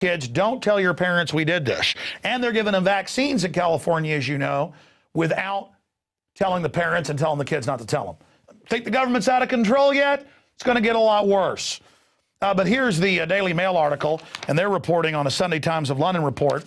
kids, don't tell your parents we did this. And they're giving them vaccines in California, as you know, without telling the parents and telling the kids not to tell them. Think the government's out of control yet? It's going to get a lot worse. But here's the Daily Mail article, and they're reporting on a Sunday Times of London report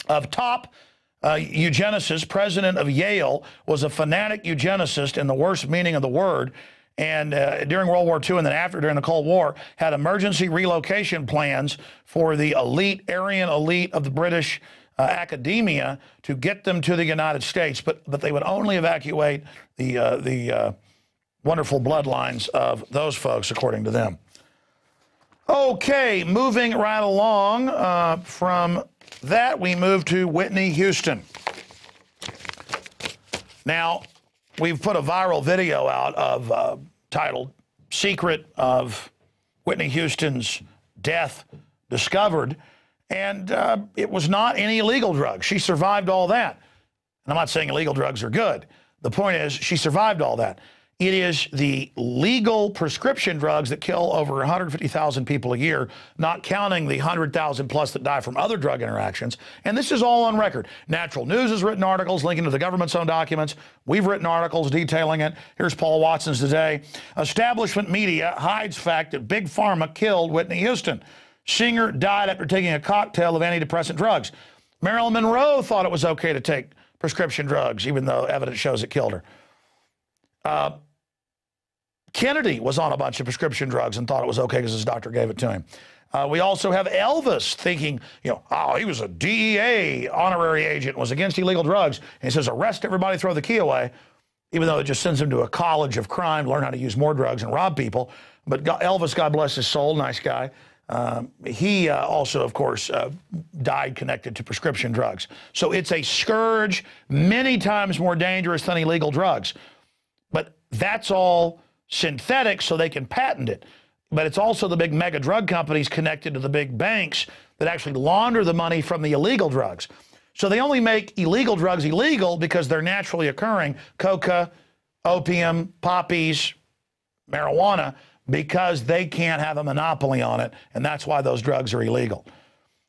of top eugenicist. President of Yale was a fanatic eugenicist in the worst meaning of the word, and during World War II and then after, during the Cold War, had emergency relocation plans for the elite, Aryan elite of the British academia to get them to the United States, but they would only evacuate the wonderful bloodlines of those folks, according to them. Okay, moving right along from that, we move to Whitney Houston. Now, we've put a viral video out of titled "Secret of Whitney Houston's Death Discovered," and it was not any illegal drugs. She survived all that. And I'm not saying illegal drugs are good. The point is, she survived all that. It is the legal prescription drugs that kill over 150,000 people a year, not counting the 100,000 plus that die from other drug interactions. And this is all on record. Natural News has written articles linking to the government's own documents. We've written articles detailing it. Here's Paul Watson's today. Establishment media hides fact that Big Pharma killed Whitney Houston. Singer died after taking a cocktail of antidepressant drugs. Marilyn Monroe thought it was okay to take prescription drugs, even though evidence shows it killed her. Kennedy was on a bunch of prescription drugs and thought it was okay because his doctor gave it to him. We also have Elvis thinking, oh, he was a DEA honorary agent, was against illegal drugs. And he says, arrest everybody, throw the key away, even though it just sends him to a college of crime, learn how to use more drugs and rob people. But Elvis, God bless his soul, nice guy. He also, of course, died connected to prescription drugs. So it's a scourge, many times more dangerous than illegal drugs. But that's all synthetic so they can patent it. But it's also the big mega drug companies connected to the big banks that actually launder the money from the illegal drugs. So they only make illegal drugs illegal because they're naturally occurring, coca, opium, poppies, marijuana, because they can't have a monopoly on it, and that's why those drugs are illegal.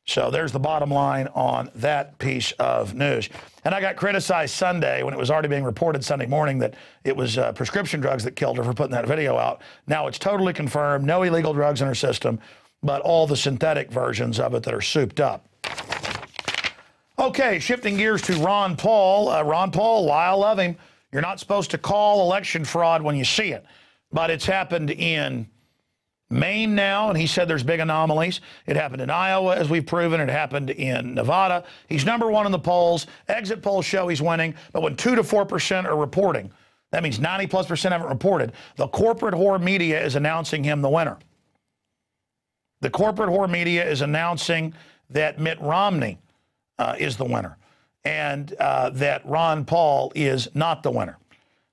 So there's the bottom line on that piece of news. And I got criticized Sunday when it was already being reported Sunday morning that it was prescription drugs that killed her for putting that video out. Now it's totally confirmed, no illegal drugs in her system, but all the synthetic versions of it that are souped up. Okay, shifting gears to Ron Paul. Ron Paul, I love him. You're not supposed to call election fraud when you see it, but it's happened in Maine now, and he said there's big anomalies. It happened in Iowa, as we've proven. It happened in Nevada. He's #1 in the polls. Exit polls show he's winning, but when 2 to 4% are reporting, that means 90+% haven't reported, the corporate whore media is announcing him the winner. The corporate whore media is announcing that Mitt Romney is the winner, and that Ron Paul is not the winner.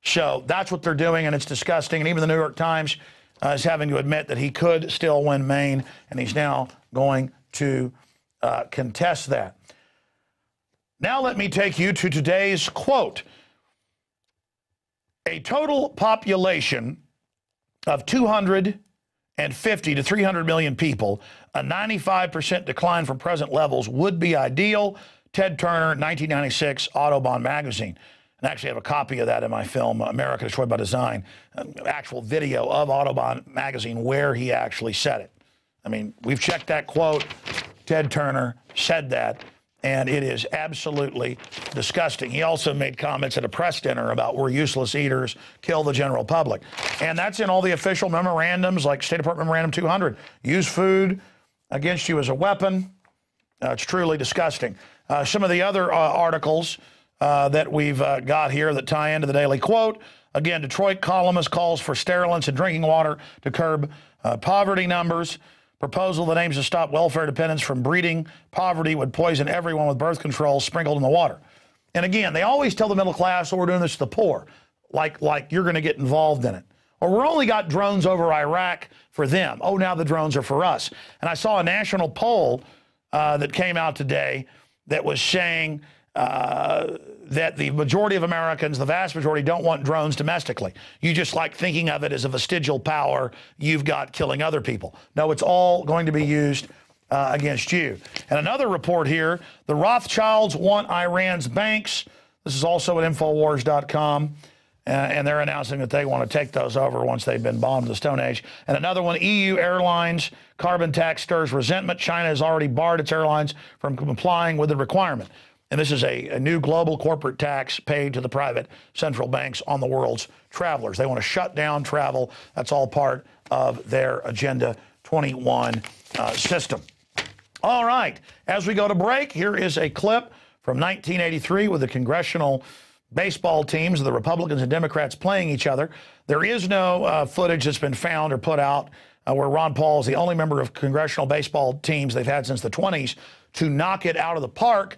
So that's what they're doing, and it's disgusting. And even the New York Times is having to admit that he could still win Maine, and he's now going to contest that. Now let me take you to today's quote. A total population of 250 to 300 million people, a 95% decline from present levels would be ideal. Ted Turner, 1996, Autobahn magazine. And actually I have a copy of that in my film, America Destroyed by Design, actual video of Autobahn magazine where he actually said it. I mean, we've checked that quote. Ted Turner said that, and it is absolutely disgusting. He also made comments at a press dinner about we're useless eaters, kill the general public. And that's in all the official memorandums, like State Department Memorandum 200. Use food against you as a weapon. It's truly disgusting. Some of the other articles that we've got here that tie into the daily quote. Again, Detroit columnist calls for sterilants in drinking water to curb poverty numbers. Proposal that aims to stop welfare dependence from breeding poverty would poison everyone with birth control sprinkled in the water. And again, they always tell the middle class, oh, we're doing this to the poor, like you're going to get involved in it. Or we're only got drones over Iraq for them. Oh, now the drones are for us. And I saw a national poll that came out today that was saying that the majority of Americans, the vast majority, don't want drones domestically. You just like thinking of it as a vestigial power you've got killing other people. No, it's all going to be used against you. And another report here, the Rothschilds want Iran's banks. This is also at INFOWARS.com. And they're announcing that they want to take those over once they've been bombed to the Stone Age. And another one, EU airlines, carbon tax stirs resentment. China has already barred its airlines from complying with the requirement. And this is a new global corporate tax paid to the private central banks on the world's travelers. They want to shut down travel. That's all part of their Agenda 21 system. All right, as we go to break, here is a clip from 1983 with the congressional baseball teams of the Republicans and Democrats playing each other. There is no footage that's been found or put out where Ron Paul is the only member of congressional baseball teams they've had since the 20s to knock it out of the park.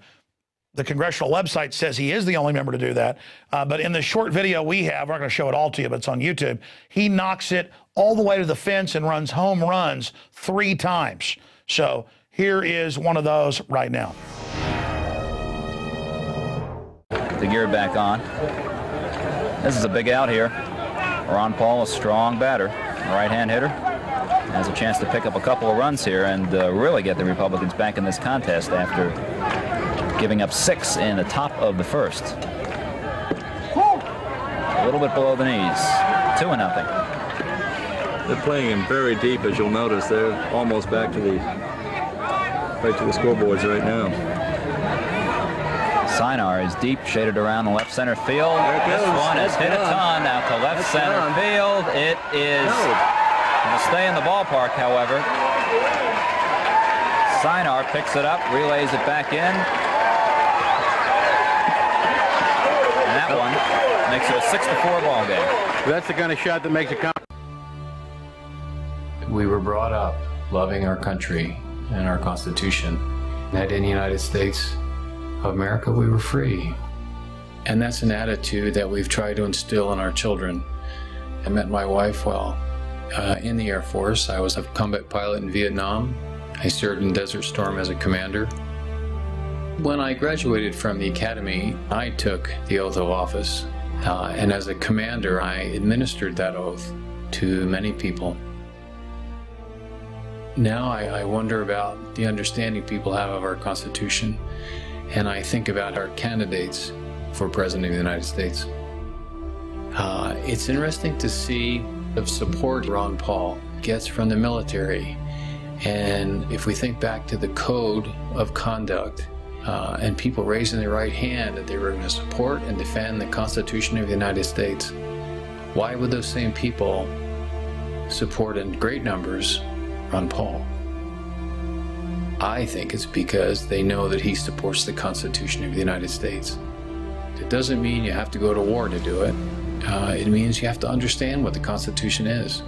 The congressional website says he is the only member to do that. But in the short video we have, we're not going to show it all to you, but it's on YouTube, he knocks it all the way to the fence and runs home runs 3 times. So here is one of those right now. The gear back on. This is a big out here. Ron Paul, a strong batter, a right-hand hitter, has a chance to pick up a couple of runs here and really get the Republicans back in this contest after giving up 6 in the top of the first. A little bit below the knees. 2-0. They're playing in very deep, as you'll notice. They're almost back to the scoreboards right now. Sinar is deep, shaded around the left center field. This one has hit a ton out to left center field. It is going to stay in the ballpark, however. Sinar picks it up, relays it back in. And that one makes it a 6-4 ball game. That's the kind of shot that makes it count. We were brought up loving our country and our Constitution. That in the United States of America, we were free. And that's an attitude that we've tried to instill in our children. I met my wife while in the Air Force. I was a combat pilot in Vietnam. I served in Desert Storm as a commander. When I graduated from the academy, I took the oath of office. And as a commander, I administered that oath to many people. Now I wonder about the understanding people have of our Constitution, and I think about our candidates for President of the United States. It's interesting to see the support Ron Paul gets from the military. And if we think back to the code of conduct and people raising their right hand that they were going to support and defend the Constitution of the United States, why would those same people support in great numbers Ron Paul? I think it's because they know that he supports the Constitution of the United States. It doesn't mean you have to go to war to do it. It means you have to understand what the Constitution is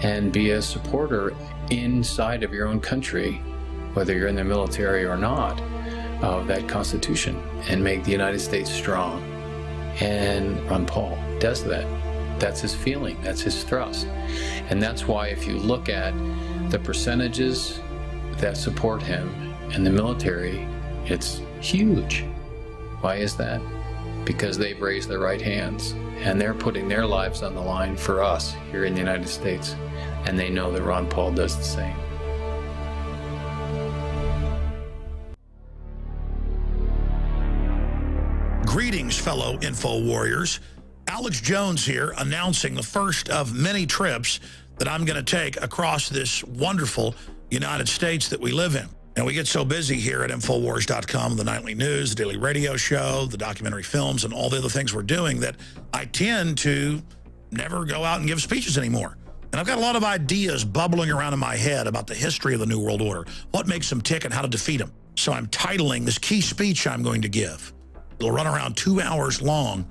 and be a supporter inside of your own country, whether you're in the military or not, of that Constitution and make the United States strong. And Ron Paul does that. That's his feeling, that's his thrust. And that's why if you look at the percentages that support him in the military, it's huge. Why is that? Because they've raised their right hands and they're putting their lives on the line for us here in the United States. And they know that Ron Paul does the same. Greetings, fellow Info Warriors. Alex Jones here, announcing the first of many trips that I'm going to take across this wonderful United States that we live in. And we get so busy here at INFOWARS.com, the nightly news, the daily radio show, the documentary films, and all the other things we're doing that I tend to never go out and give speeches anymore. And I've got a lot of ideas bubbling around in my head about the history of the New World Order, what makes them tick and how to defeat them. So I'm titling this key speech I'm going to give. It'll run around 2 hours long,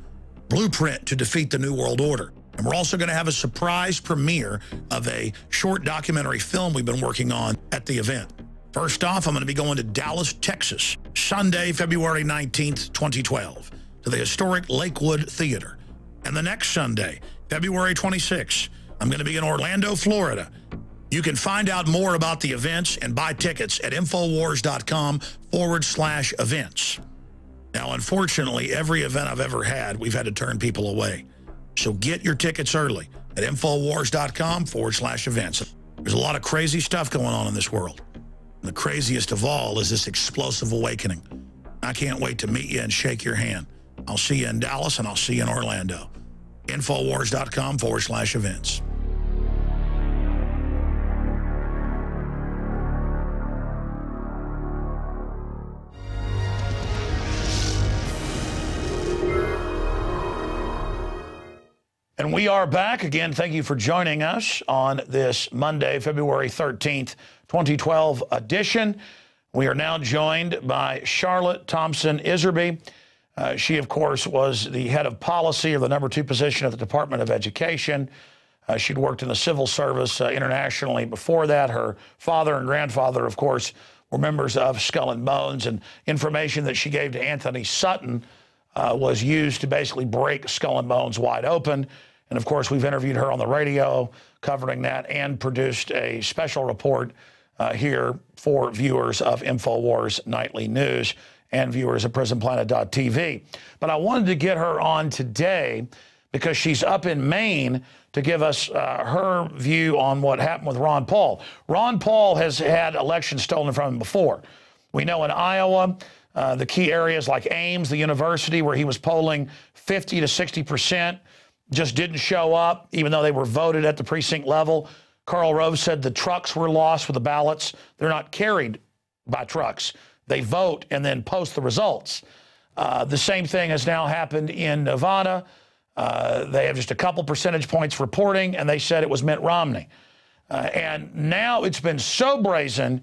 Blueprint to Defeat the New World Order. And we're also going to have a surprise premiere of a short documentary film we've been working on at the event. First off, I'm going to be going to Dallas, Texas, Sunday, February 19th, 2012, to the historic Lakewood Theater. And the next Sunday, February 26th, I'm going to be in Orlando, Florida. You can find out more about the events and buy tickets at INFOWARS.com/events. Now, unfortunately, every event I've ever had, we've had to turn people away. So get your tickets early at INFOWARS.com/events. There's a lot of crazy stuff going on in this world. The craziest of all is this explosive awakening. I can't wait to meet you and shake your hand. I'll see you in Dallas, and I'll see you in Orlando. INFOWARS.com/events. And we are back again. Thank you for joining us on this Monday, February 13th, 2012 edition. We are now joined by Charlotte Thompson Iserbyt. She, of course, was the head of policy, or the #2 position at the Department of Education. She'd worked in the civil service internationally before that. Her father and grandfather, of course, were members of Skull and Bones, and information that she gave to Anthony Sutton was used to basically break Skull and Bones wide open. And, of course, we've interviewed her on the radio covering that and produced a special report here for viewers of InfoWars Nightly News and viewers of PrisonPlanet.tv. But I wanted to get her on today because she's up in Maine to give us her view on what happened with Ron Paul. Ron Paul has had elections stolen from him before. We know in Iowa, the key areas like Ames, the university, where he was polling 50 to 60%, just didn't show up, even though they were voted at the precinct level. Karl Rove said the trucks were lost with the ballots. They're not carried by trucks. They vote and then post the results. The same thing has now happened in Nevada. They have just a couple percentage points reporting, and they said it was Mitt Romney. And now it's been so brazen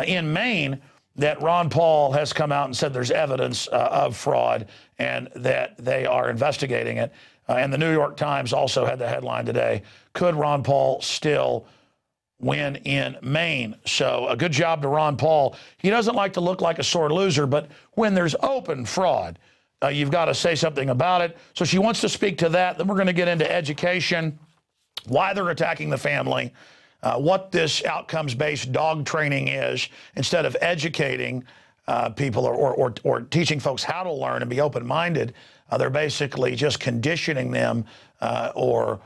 in Maine that Ron Paul has come out and said there's evidence of fraud and that they are investigating it. And the New York Times also had the headline today, could Ron Paul still win in Maine? So a good job to Ron Paul. He doesn't like to look like a sore loser, but when there's open fraud, you've got to say something about it. So she wants to speak to that. Then we're going to get into education, why they're attacking the family, what this outcomes-based dog training is, instead of educating people or teaching folks how to learn and be open-minded. They're basically just conditioning them or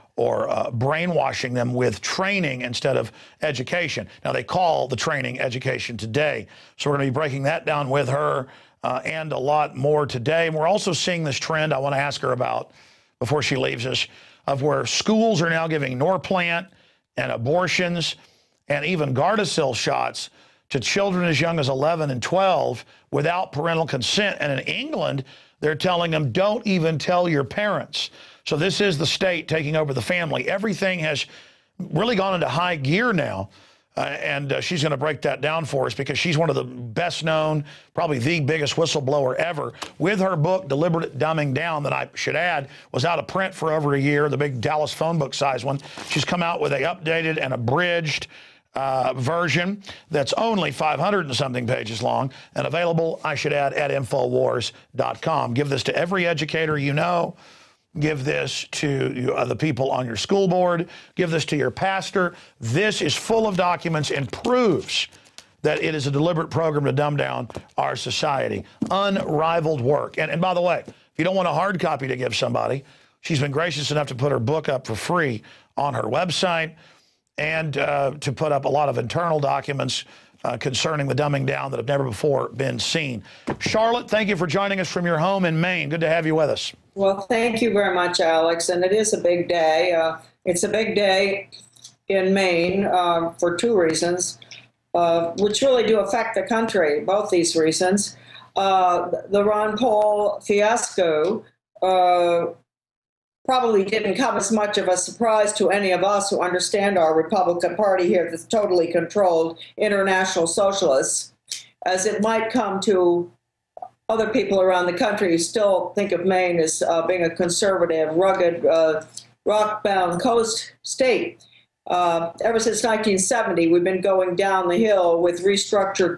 brainwashing them with training instead of education. Now, they call the training education today. So we're going to be breaking that down with her and a lot more today. And we're also seeing this trend I want to ask her about before she leaves us, of where schools are now giving Norplant and abortions and even Gardasil shots to children as young as 11 and 12 without parental consent. And in England, they're telling them, don't even tell your parents. So this is the state taking over the family. Everything has really gone into high gear now. And she's going to break that down for us because she's one of the best known, probably the biggest whistleblower ever. With her book, Deliberate Dumbing Down, that I should add, was out of print for over a year, the big Dallas phone book size one. She's come out with a updated and abridged version that's only 500 and something pages long and available, I should add, at InfoWars.com. Give this to every educator you know. Give this to the people on your school board. Give this to your pastor. This is full of documents and proves that it is a deliberate program to dumb down our society. Unrivaled work. And by the way, if you don't want a hard copy to give somebody, she's been gracious enough to put her book up for free on her website and to put up a lot of internal documents concerning the dumbing down that have never before been seen. Charlotte, thank you for joining us from your home in Maine. Good to have you with us. Well, thank you very much, Alex. And it is a big day. It's a big day in Maine for two reasons, which really do affect the country, both these reasons. The Ron Paul fiasco probably didn't come as much of a surprise to any of us who understand our Republican Party here that's totally controlled international socialists, as it might come to other people around the country who still think of Maine as being a conservative, rugged, rock-bound coast state. Ever since 1970, we've been going down the hill with restructured